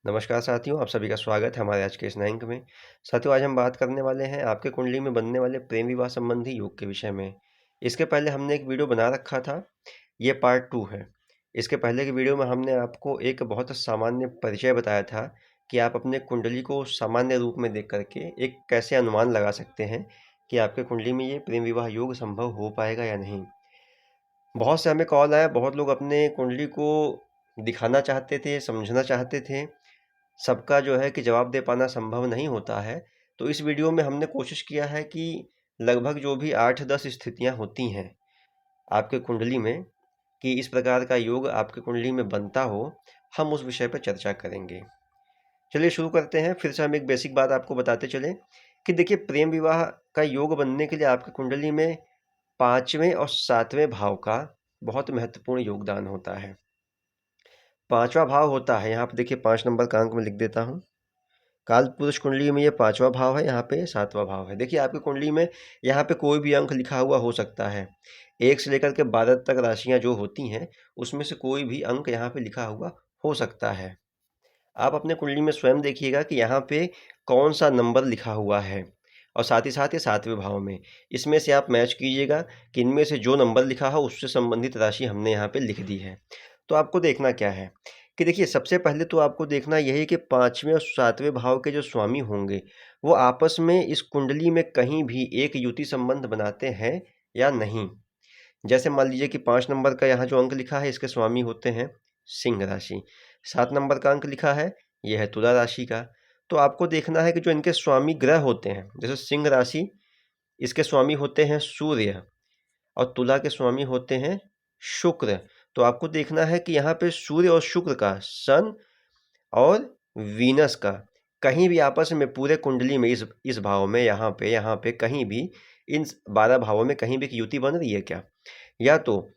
नमस्कार साथियों, आप सभी का स्वागत है हमारे आज के इस नए अंक में। साथियों, आज हम बात करने वाले हैं आपके कुंडली में बनने वाले प्रेम विवाह संबंधी योग के विषय में। इसके पहले हमने एक वीडियो बना रखा था, ये पार्ट 2 है। इसके पहले की वीडियो में हमने आपको एक बहुत सामान्य परिचय बताया था कि आप अपने कुंडली को सामान्य रूप में देख करके एक कैसे अनुमान लगा सकते हैं कि आपके कुंडली में ये प्रेम विवाह योग संभव हो पाएगा या नहीं। बहुत से हमें कॉल आया, बहुत लोग अपने कुंडली को दिखाना चाहते थे, समझना चाहते थे। सबका जो है कि जवाब दे पाना संभव नहीं होता है। तो इस वीडियो में हमने कोशिश किया है कि लगभग जो भी 8-10 स्थितियाँ होती हैं आपके कुंडली में, कि इस प्रकार का योग आपके कुंडली में बनता हो, हम उस विषय पर चर्चा करेंगे। चलिए शुरू करते हैं। फिर से हम एक बेसिक बात आपको बताते चलें कि देखिए, प्रेम विवाह का योग बनने के लिए आपकी कुंडली में 5वें और 7वें भाव का बहुत महत्वपूर्ण योगदान होता है। 5वां भाव होता है, यहाँ पे देखिए 5 नंबर का अंक मैं लिख देता हूँ। कालपुरुष कुंडली में ये 5वां भाव है, यहाँ पे 7वां भाव है। देखिए, आपकी कुंडली में यहाँ पे कोई भी अंक लिखा हुआ हो सकता है। 1 से लेकर के 12 तक राशियाँ जो होती हैं, उसमें से कोई भी अंक यहाँ पे लिखा हुआ हो सकता है। आप अपने कुंडली में स्वयं देखिएगा कि यहाँ पे कौन-सा नंबर लिखा हुआ है, और साथ ही साथ ये 7वें भाव में। इसमें से आप मैच कीजिएगा कि इनमें से जो नंबर लिखा हो उससे संबंधित राशि हमने यहाँ पे लिख दी है। तो आपको देखना क्या है कि देखिए, सबसे पहले तो आपको देखना यही है कि 5वें और 7वें भाव के जो स्वामी होंगे, वो आपस में इस कुंडली में कहीं भी एक युति संबंध बनाते हैं या नहीं। जैसे मान लीजिए कि 5 नंबर का यहाँ जो अंक लिखा है, इसके स्वामी होते हैं सिंह राशि। 7 नंबर का अंक लिखा है, ये है तुला राशि का। तो आपको देखना है कि जो इनके स्वामी ग्रह होते हैं, जैसे सिंह राशि, इसके स्वामी होते हैं सूर्य, और तुला के स्वामी होते हैं शुक्र। तो आपको देखना है कि यहाँ पे सूर्य और शुक्र का, सन और वीनस का, कहीं भी आपस में पूरे कुंडली में इस भाव में, यहाँ पे कहीं भी इन 12 भावों में कहीं भी एक युति बन रही है क्या? या तो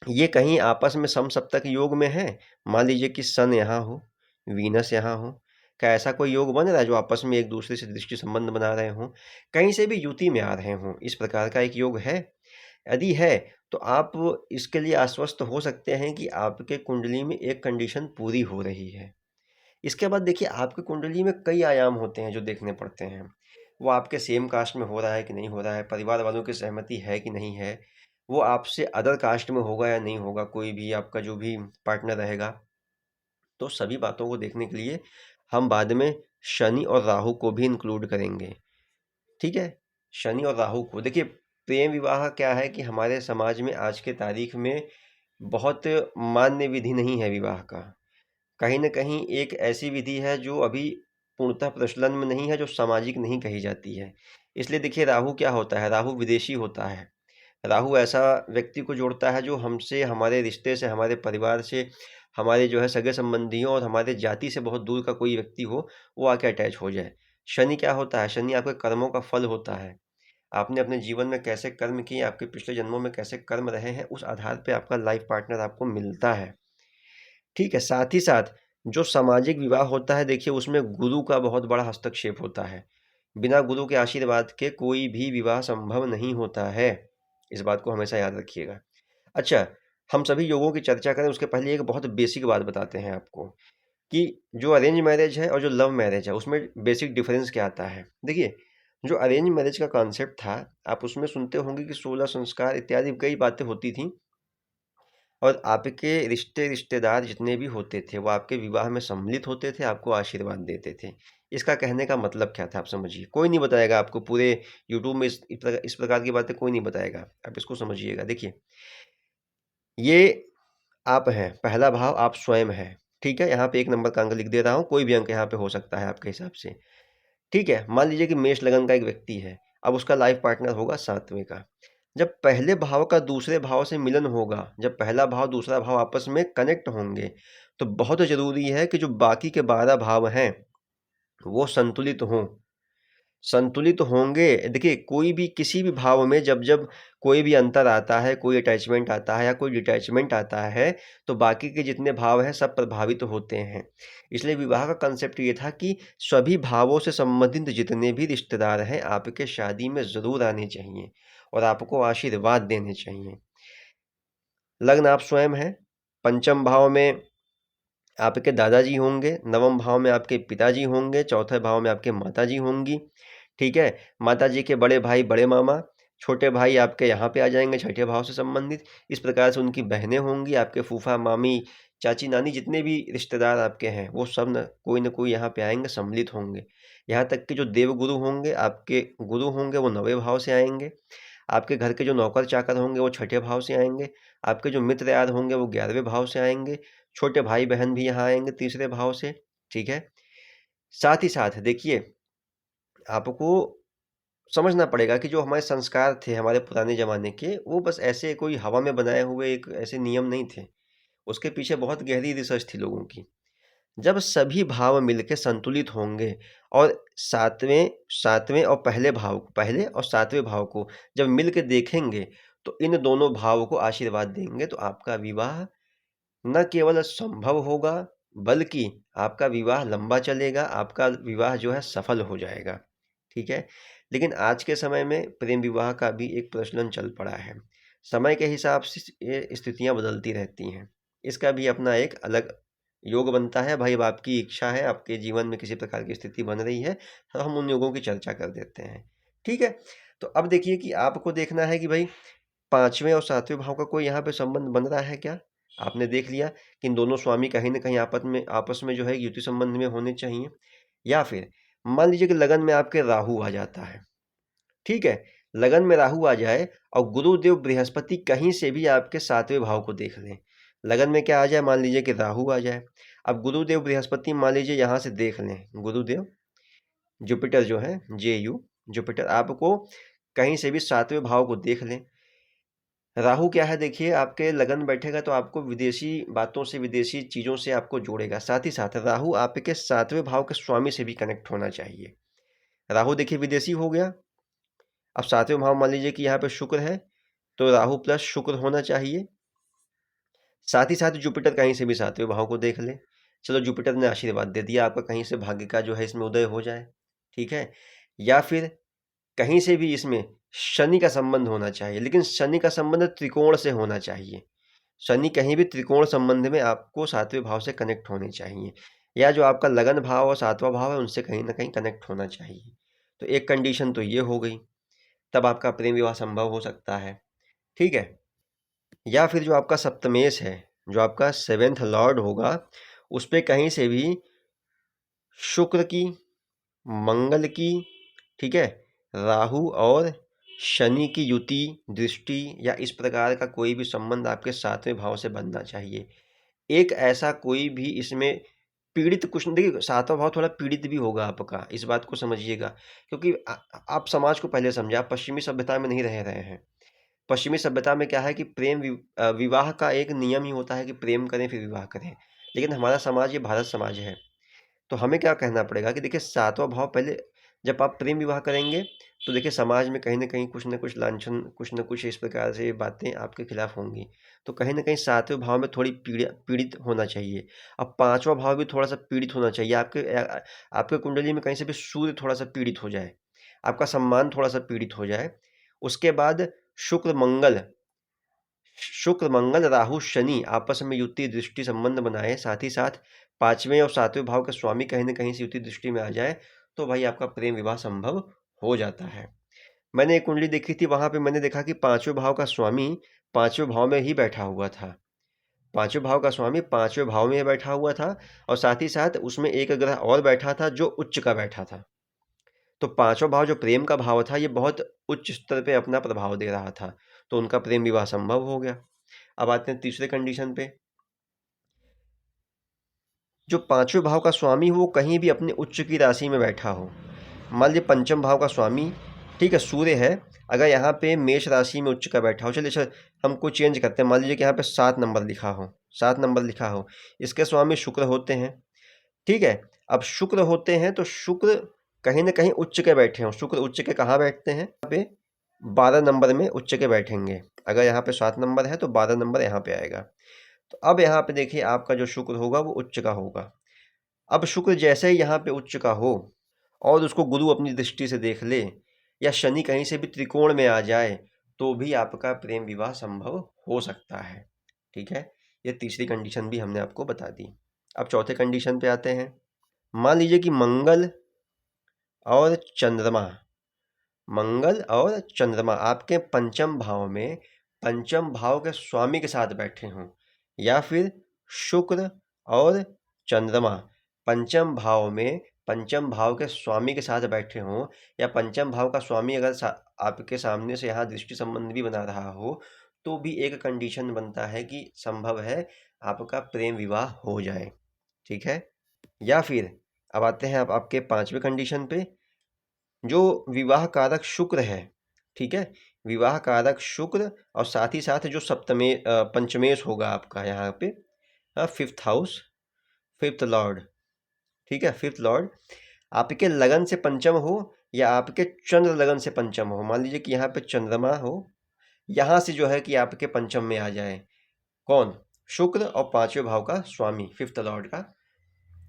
ये कहीं आपस में समसप्तक योग में है। मान लीजिए कि सन यहाँ हो, वीनस यहाँ हो। क्या ऐसा कोई योग बन रहा है जो आपस में एक दूसरे से दृष्टि संबंध बना रहे हों? कहीं से भी युति में आ रहे हों, इस प्रकार का एक योग है? यदि है, तो आप इसके लिए आश्वस्त हो सकते हैं कि आपके कुंडली में एक कंडीशन पूरी हो रही है। इसके बाद देखिए, आपकी कुंडली में कई आयाम होते हैं जो देखने पड़ते हैं। वो आपके सेम कास्ट में हो रहा है कि नहीं हो रहा है, परिवार वालों की सहमति है कि नहीं है, वो आपसे अदर कास्ट में होगा या नहीं होगा, कोई भी आपका जो भी पार्टनर रहेगा। तो सभी बातों को देखने के लिए हम बाद में शनि और राहु को भी इंक्लूड करेंगे। ठीक है? शनि और राहु को देखिए, प्रेम विवाह क्या है कि हमारे समाज में आज के तारीख में बहुत मान्य विधि नहीं है विवाह का। कहीं न कहीं एक ऐसी विधि है जो अभी पूर्णतः प्रचलन में नहीं है, जो सामाजिक नहीं कही जाती है। इसलिए देखिए, राहु क्या होता है, राहु विदेशी होता है। राहु ऐसा व्यक्ति को जोड़ता है जो हमसे, हमारे रिश्ते से, हमारे परिवार से, हमारे जो है सगे-संबंधियों और हमारे जाति से बहुत दूर का कोई व्यक्ति हो, वो आके अटैच हो जाए। शनि क्या होता है, शनि आपके कर्मों का फल होता है। आपने अपने जीवन में कैसे कर्म किए, आपके पिछले जन्मों में कैसे कर्म रहे हैं, उस आधार पे आपका लाइफ पार्टनर आपको मिलता है। ठीक है? साथ ही साथ जो सामाजिक विवाह होता है, देखिए उसमें गुरु का बहुत बड़ा हस्तक्षेप होता है। बिना गुरु के आशीर्वाद के कोई भी विवाह संभव नहीं होता है। इस बात को हमेशा याद रखिएगा। अच्छा, हम सभी योगों की चर्चा करें उसके पहले एक बहुत बेसिक बात बताते हैं आपको, कि जो अरेंज मैरिज है और जो लव मैरिज है, उसमें बेसिक डिफरेंस क्या आता है। देखिए, जो अरेंज मैरिज का कॉन्सेप्ट था, आप उसमें सुनते होंगे कि 16 संस्कार इत्यादि कई बातें होती थीं, और आपके रिश्तेदार जितने भी होते थे, वो आपके विवाह में सम्मिलित होते थे, आपको आशीर्वाद देते थे। इसका कहने का मतलब क्या था, आप समझिए। कोई नहीं बताएगा आपको, पूरे यूट्यूब में इस प्रकार की बातें कोई नहीं बताएगा। आप इसको समझिएगा। देखिए, ये आप हैं, पहला भाव आप स्वयं हैं, ठीक है? यहाँ पे 1 नंबर का अंक लिख दे रहा हूँ, कोई भी अंक यहाँ पे हो सकता है आपके हिसाब से, ठीक है? मान लीजिए कि मेष लगन का एक व्यक्ति है, अब उसका लाइफ पार्टनर होगा 7वें का। जब पहले भाव का दूसरे भाव से मिलन होगा, जब पहला भाव दूसरा भाव आपस में कनेक्ट होंगे, तो बहुत ज़रूरी है कि जो बाकी के 12 भाव हैं, वो संतुलित हों। संतुलित होंगे, देखिए कोई भी किसी भी भाव में जब कोई भी अंतर आता है, कोई अटैचमेंट आता है या कोई डिटैचमेंट आता है, तो बाकी के जितने भाव हैं सब प्रभावित होते हैं। इसलिए विवाह का कंसेप्ट ये था कि सभी भावों से संबंधित जितने भी रिश्तेदार हैं, आपके शादी में ज़रूर आने चाहिए और आपको आशीर्वाद देने चाहिए। लग्न आप स्वयं हैं, पंचम भाव में आपके दादाजी होंगे, नवम भाव में आपके पिताजी होंगे, चौथे भाव में आपके माताजी होंगी, ठीक है। माताजी के बड़े भाई बड़े मामा, छोटे भाई आपके यहाँ पे आ जाएंगे छठे भाव से संबंधित। इस प्रकार से उनकी बहनें होंगी, आपके फूफा मामी चाची नानी जितने भी रिश्तेदार आपके हैं वो सब न कोई यहाँ पे आएंगे, सम्मिलित होंगे। यहाँ तक कि जो देव गुरु होंगे, आपके गुरु होंगे, वो 9वें भाव से आएंगे। आपके घर के जो नौकर चाकर होंगे वो छठे भाव से आएंगे। आपके जो मित्र यार होंगे वो 11वें भाव से आएंगे। छोटे भाई बहन भी यहाँ आएंगे तीसरे भाव से, ठीक है। साथ ही साथ देखिए, आपको समझना पड़ेगा कि जो हमारे संस्कार थे हमारे पुराने ज़माने के, वो बस ऐसे कोई हवा में बनाए हुए एक ऐसे नियम नहीं थे। उसके पीछे बहुत गहरी रिसर्च थी लोगों की। जब सभी भाव मिलके संतुलित होंगे और सातवें सातवें और पहले और सातवें भाव को जब मिल के देखेंगे, तो इन दोनों भाव को आशीर्वाद देंगे, तो आपका विवाह न केवल संभव होगा, बल्कि आपका विवाह लंबा चलेगा, आपका विवाह जो है सफल हो जाएगा, ठीक है। लेकिन आज के समय में प्रेम विवाह का भी एक प्रचलन चल पड़ा है। समय के हिसाब से ये स्थितियाँ बदलती रहती हैं। इसका भी अपना एक अलग योग बनता है। भाई, अब आपकी इच्छा है, आपके जीवन में किसी प्रकार की स्थिति बन रही है, तो हम उन योगों की चर्चा कर देते हैं, ठीक है। तो अब देखिए कि आपको देखना है कि भाई 5वें और 7वें भाव का कोई यहाँ पे संबंध बन रहा है क्या? आपने देख लिया कि इन दोनों स्वामी कहीं न कहीं आपस में जो है युति संबंध में होने चाहिए। या फिर मान लीजिए कि लगन में आपके राहु आ जाता है, ठीक है? लगन में राहु आ जाए और गुरुदेव बृहस्पति कहीं से भी आपके 7वें भाव को देख लें। लगन में क्या आ जाए, मान लीजिए कि राहु आ जाए। अब गुरुदेव बृहस्पति मान लीजिए यहाँ से देख लें, गुरुदेव जुपिटर जो है, JU जुपिटर आपको कहीं से भी 7वें भाव को देख लें। राहु क्या है देखिए, आपके लगन बैठेगा तो आपको विदेशी बातों से, विदेशी चीज़ों से आपको जोड़ेगा। साथ ही साथ राहु आपके 7वें भाव के स्वामी से भी कनेक्ट होना चाहिए। राहु देखिए विदेशी हो गया। अब 7वें भाव मान लीजिए कि यहाँ पे शुक्र है, तो राहु प्लस शुक्र होना चाहिए। साथ ही साथ जुपिटर कहीं से भी 7वें भाव को देख ले। चलो, जुपिटर ने आशीर्वाद दे दिया आपका, कहीं से भाग्य का जो है इसमें उदय हो जाए, ठीक है। या फिर कहीं से भी इसमें शनि का संबंध होना चाहिए, लेकिन शनि का संबंध त्रिकोण से होना चाहिए। शनि कहीं भी त्रिकोण संबंध में आपको 7वें भाव से कनेक्ट होने चाहिए, या जो आपका लगन भाव और 7वां भाव है उनसे कहीं ना कहीं कनेक्ट होना चाहिए। तो एक कंडीशन तो ये हो गई, तब आपका प्रेम विवाह संभव हो सकता है, ठीक है। या फिर जो आपका सप्तमेश है, जो आपका 7th लॉर्ड होगा, उस पर कहीं से भी शुक्र की, मंगल की, ठीक है, राहु और शनि की युति, दृष्टि या इस प्रकार का कोई भी संबंध आपके 7वें भाव से बनना चाहिए। एक ऐसा कोई भी इसमें पीड़ित कुछ नहीं, देखिए 7वां भाव थोड़ा पीड़ित भी होगा आपका, इस बात को समझिएगा। क्योंकि आप समाज को पहले समझे, आप पश्चिमी सभ्यता में नहीं रह रहे हैं। पश्चिमी सभ्यता में क्या है कि विवाह का एक नियम ही होता है कि प्रेम करें फिर विवाह करें। लेकिन हमारा समाज ये भारत समाज है, तो हमें क्या कहना पड़ेगा कि देखिए 7वां भाव पहले, जब आप प्रेम विवाह करेंगे तो देखिए समाज में कहीं न कुछ लांछन, कुछ न कुछ इस प्रकार से बातें आपके खिलाफ होंगी। तो कहीं न कहीं 7वें भाव में थोड़ी पीड़ित होना चाहिए। अब 5वां भाव भी थोड़ा-सा पीड़ित होना चाहिए। आपके कुंडली में कहीं से भी सूर्य थोड़ा-सा पीड़ित हो जाए, आपका सम्मान थोड़ा-सा पीड़ित हो जाए। उसके बाद शुक्र मंगल शुक्र मंगल राहु शनि आपस में युति दृष्टि संबंध बनाए, साथ ही साथ 5वें और 7वें भाव के स्वामी कहीं न कहीं से युति दृष्टि में आ जाए, तो भाई आपका प्रेम विवाह संभव हो जाता है। मैंने एक कुंडली देखी थी, वहाँ पे मैंने देखा कि 5वें भाव का स्वामी 5वें भाव में ही बैठा हुआ था। 5वें भाव का स्वामी 5वें भाव में बैठा हुआ था, और साथ ही साथ उसमें एक ग्रह और बैठा था जो उच्च का बैठा था। तो 5वां भाव जो प्रेम का भाव था, ये बहुत उच्च स्तर पे अपना प्रभाव दे रहा था, तो उनका प्रेम विवाह संभव हो गया। अब आते हैं तीसरे कंडीशन पे। जो 5वें भाव का स्वामी हो वो कहीं भी अपने उच्च की राशि में बैठा हो। मान लीजिए 5म भाव का स्वामी, ठीक है, सूर्य है, अगर यहाँ पे मेष राशि में उच्च का बैठा हो, चलिए सर हमको चेंज करते हैं, मान लीजिए कि यहाँ पे 7 नंबर लिखा हो, 7 नंबर लिखा हो, इसके स्वामी शुक्र होते हैं, ठीक है। अब शुक्र होते हैं तो शुक्र कहीं ना कहीं उच्च के बैठे हों। शुक्र उच्च के कहाँ बैठते हैं, यहाँ पे 12 नंबर में उच्च के बैठेंगे। अगर यहाँ पे 7 नंबर है तो 12 नंबर यहाँ पे आएगा। तो अब यहाँ पे देखिए आपका जो शुक्र होगा वो उच्च का होगा। अब शुक्र जैसे ही यहाँ पे उच्च का हो और उसको गुरु अपनी दृष्टि से देख ले, या शनि कहीं से भी त्रिकोण में आ जाए, तो भी आपका प्रेम विवाह संभव हो सकता है, ठीक है। ये तीसरी कंडीशन भी हमने आपको बता दी। अब चौथे कंडीशन पे आते हैं। मान लीजिए कि मंगल और चंद्रमा, मंगल और चंद्रमा आपके पंचम भाव में पंचम भाव के स्वामी के साथ बैठे हों, या फिर शुक्र और चंद्रमा पंचम भाव में पंचम भाव के स्वामी के साथ बैठे हों, या पंचम भाव का स्वामी अगर आपके सामने से यहाँ दृष्टि संबंध भी बना रहा हो, तो भी एक कंडीशन बनता है कि संभव है आपका प्रेम विवाह हो जाए। ठीक है। या फिर अब आते हैं आप आपके पांचवें कंडीशन पे, जो विवाह कारक शुक्र है। ठीक है, विवाह कारक शुक्र और साथ ही साथ जो पंचमेश होगा आपका यहाँ पे फिफ्थ हाउस, फिफ्थ लॉर्ड। ठीक है, फिफ्थ लॉर्ड आपके लगन से पंचम हो या आपके चंद्र लगन से पंचम हो। मान लीजिए कि यहाँ पे चंद्रमा हो, यहाँ से जो है कि आपके पंचम में आ जाए कौन, शुक्र, और पांचवें भाव का स्वामी फिफ्थ लॉर्ड का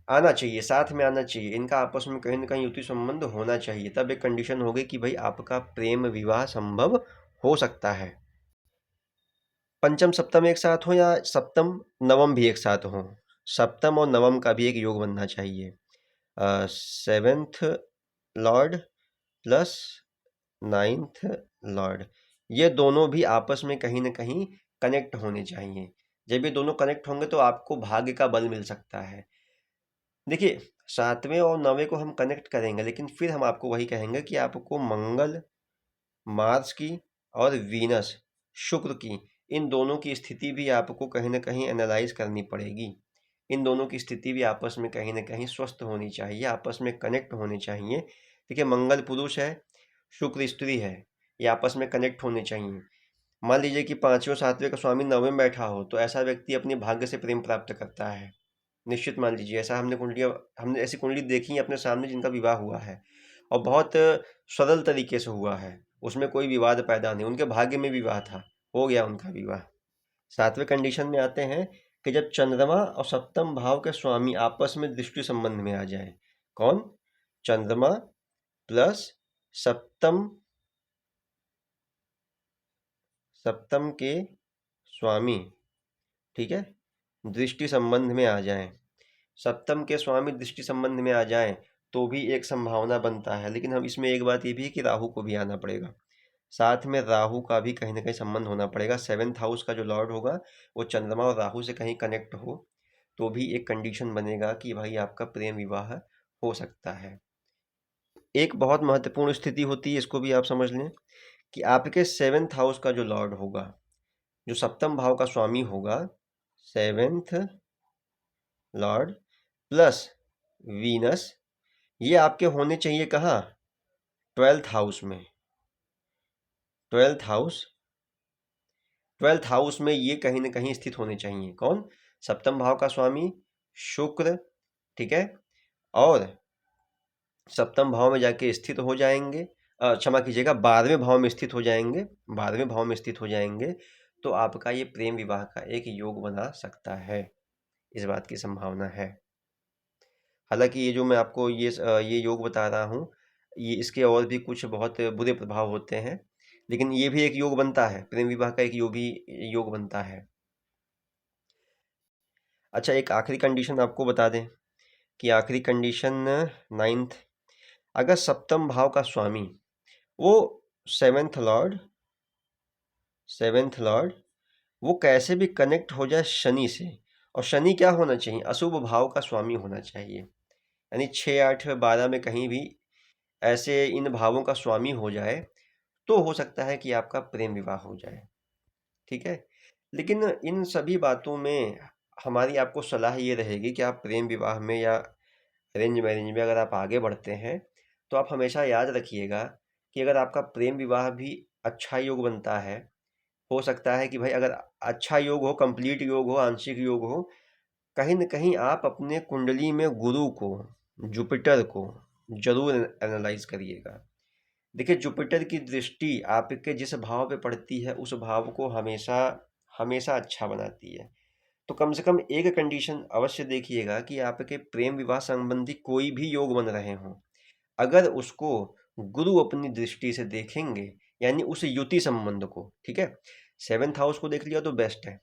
आना चाहिए, साथ में आना चाहिए। इनका आपस में कहीं ना कहीं युति संबंध होना चाहिए, तब एक कंडीशन हो गई कि भाई आपका प्रेम विवाह संभव हो सकता है। पंचम सप्तम एक साथ हो या सप्तम नवम भी एक साथ हो, सप्तम और नवम का भी एक योग बनना चाहिए। Seventh Lord plus ninth Lord, ये दोनों भी आपस में कहीं ना कहीं कनेक्ट होने चाहिए। जब ये दोनों कनेक्ट होंगे तो आपको भाग्य का बल मिल सकता है। देखिए, सातवें और नवें को हम कनेक्ट करेंगे, लेकिन फिर हम आपको वही कहेंगे कि आपको मंगल, मार्स की और वीनस, शुक्र की, इन दोनों की स्थिति भी आपको कहीं ना कहीं एनालाइज करनी पड़ेगी। इन दोनों की स्थिति भी आपस में कहीं ना कहीं स्वस्थ होनी चाहिए, आपस में कनेक्ट होने चाहिए। देखिए, मंगल पुरुष है, शुक्र स्त्री है, ये आपस में कनेक्ट होने चाहिए। मान लीजिए कि पांचवें सातवें का स्वामी नवें में बैठा हो, तो ऐसा व्यक्ति अपने भाग्य से प्रेम प्राप्त करता है, निश्चित। मान लीजिए ऐसा हमने ऐसी कुंडली देखी है अपने सामने जिनका विवाह हुआ है, और बहुत सरल तरीके से हुआ है, उसमें कोई विवाद पैदा नहीं, उनके भाग्य में विवाह था, हो गया उनका विवाह। सातवें कंडीशन में आते हैं कि जब चंद्रमा और सप्तम भाव के स्वामी आपस में दृष्टि संबंध में आ जाए, कौन, चंद्रमा प्लस सप्तम, सप्तम के स्वामी, ठीक है, दृष्टि संबंध में आ जाए, सप्तम के स्वामी दृष्टि संबंध में आ जाएं, तो भी एक संभावना बनता है। लेकिन हम इसमें एक बात ये भी है कि राहु को भी आना पड़ेगा, साथ में राहु का भी कहीं ना कहीं संबंध होना पड़ेगा। सेवेंथ हाउस का जो लॉर्ड होगा वो चंद्रमा और राहु से कहीं कनेक्ट हो, तो भी एक कंडीशन बनेगा कि भाई आपका प्रेम विवाह हो सकता है। एक बहुत महत्वपूर्ण स्थिति होती है, इसको भी आप समझ लें, कि आपके सेवेंथ हाउस का जो लॉर्ड होगा, जो सप्तम भाव का स्वामी होगा, सेवेंथ लॉर्ड प्लस वीनस, ये आपके होने चाहिए कहाँ, ट्वेल्थ हाउस में। ट्वेल्थ हाउस, ट्वेल्थ हाउस में ये कहीं ना कहीं स्थित होने चाहिए, कौन, सप्तम भाव का स्वामी शुक्र, ठीक है, और सप्तम भाव में जाके स्थित हो जाएंगे, क्षमा कीजिएगा, 12वें भाव में स्थित हो जाएंगे, 12वें भाव में स्थित हो जाएंगे, तो आपका ये प्रेम विवाह का एक योग बना सकता है, इस बात की संभावना है। हालांकि ये जो मैं आपको ये योग बता रहा हूँ, ये इसके और भी कुछ बहुत बुरे प्रभाव होते हैं, लेकिन ये भी एक योग बनता है, प्रेम विवाह का एक योग बनता है। अच्छा, एक आखिरी कंडीशन आपको बता दें कि आखिरी कंडीशन नाइन्थ, अगर सप्तम भाव का स्वामी वो सेवेंथ लॉर्ड, सेवेंथ लॉर्ड वो कैसे भी कनेक्ट हो जाए शनि से, और शनि क्या होना चाहिए, अशुभ भाव का स्वामी होना चाहिए, यानी 6, 8, 12 में कहीं भी ऐसे इन भावों का स्वामी हो जाए, तो हो सकता है कि आपका प्रेम विवाह हो जाए। ठीक है, लेकिन इन सभी बातों में हमारी आपको सलाह ये रहेगी कि आप प्रेम विवाह में या अरेंज मैरिज में अगर आप आगे बढ़ते हैं, तो आप हमेशा याद रखिएगा कि अगर आपका प्रेम विवाह भी अच्छा योग बनता है, हो सकता है कि भाई अगर अच्छा योग हो, कंप्लीट योग हो, आंशिक योग हो, कहीं न कहीं आप अपने कुंडली में गुरु को, जुपिटर को जरूर एनालाइज करिएगा। देखिए, जुपिटर की दृष्टि आपके जिस भाव पे पड़ती है उस भाव को हमेशा हमेशा अच्छा बनाती है। तो कम से कम एक कंडीशन अवश्य देखिएगा कि आपके प्रेम विवाह संबंधी कोई भी योग बन रहे हों, अगर उसको गुरु अपनी दृष्टि से देखेंगे, यानी उस युति संबंध को, ठीक है, सेवेंथ हाउस को देख लिया तो बेस्ट है,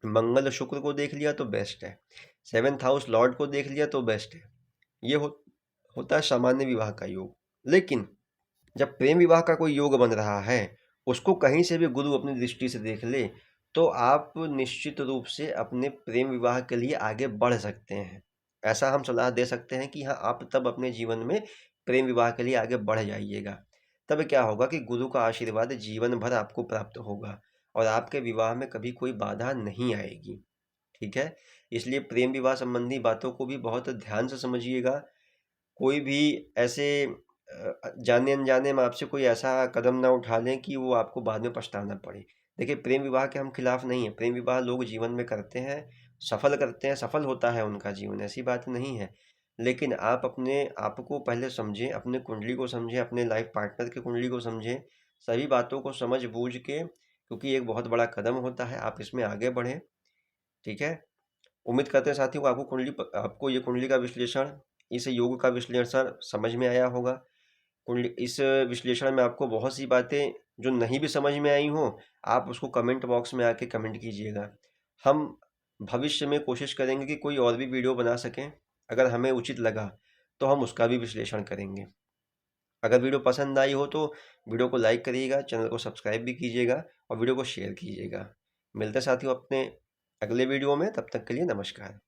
मंगल शुक्र को देख लिया तो बेस्ट है, 7th हाउस लॉर्ड को देख लिया तो बेस्ट है। ये होता है सामान्य विवाह का योग। लेकिन जब प्रेम विवाह का कोई योग बन रहा है, उसको कहीं से भी गुरु अपनी दृष्टि से देख ले, तो आप निश्चित रूप से अपने प्रेम विवाह के लिए आगे बढ़ सकते हैं। ऐसा हम सलाह दे सकते हैं कि हाँ, आप तब अपने जीवन में प्रेम विवाह के लिए आगे बढ़ जाइएगा। तब क्या होगा कि गुरु का आशीर्वाद जीवन भर आपको प्राप्त होगा और आपके विवाह में कभी कोई बाधा नहीं आएगी। ठीक है? इसलिए प्रेम विवाह संबंधी बातों को भी बहुत ध्यान से समझिएगा। कोई भी ऐसे जाने अनजाने में आपसे कोई ऐसा कदम ना उठा लें कि वो आपको बाद में पछताना पड़े। देखिए, प्रेम विवाह के हम खिलाफ नहीं हैं, प्रेम विवाह लोग जीवन में करते हैं, सफल करते हैं, सफल होता है उनका जीवन, ऐसी बात नहीं है। लेकिन आप अपने आप को पहले समझें, अपने कुंडली को समझें, अपने लाइफ पार्टनर की कुंडली को समझें, सभी बातों को समझ बूझ के, क्योंकि एक बहुत बड़ा कदम होता है, आप इसमें आगे बढ़ें। ठीक है? उम्मीद करते हैं साथियों आपको ये कुंडली का विश्लेषण, इस योग का विश्लेषण समझ में आया होगा। कुंडली इस विश्लेषण में आपको बहुत सी बातें जो नहीं भी समझ में आई हों, आप उसको कमेंट बॉक्स में आके कमेंट कीजिएगा। हम भविष्य में कोशिश करेंगे कि कोई और भी वीडियो बना सकें। अगर हमें उचित लगा तो हम उसका भी विश्लेषण करेंगे। अगर वीडियो पसंद आई हो तो वीडियो को लाइक करिएगा, चैनल को सब्सक्राइब भी कीजिएगा और वीडियो को शेयर कीजिएगा। मिलते हैं साथियों अपने अगले वीडियो में, तब तक के लिए नमस्कार।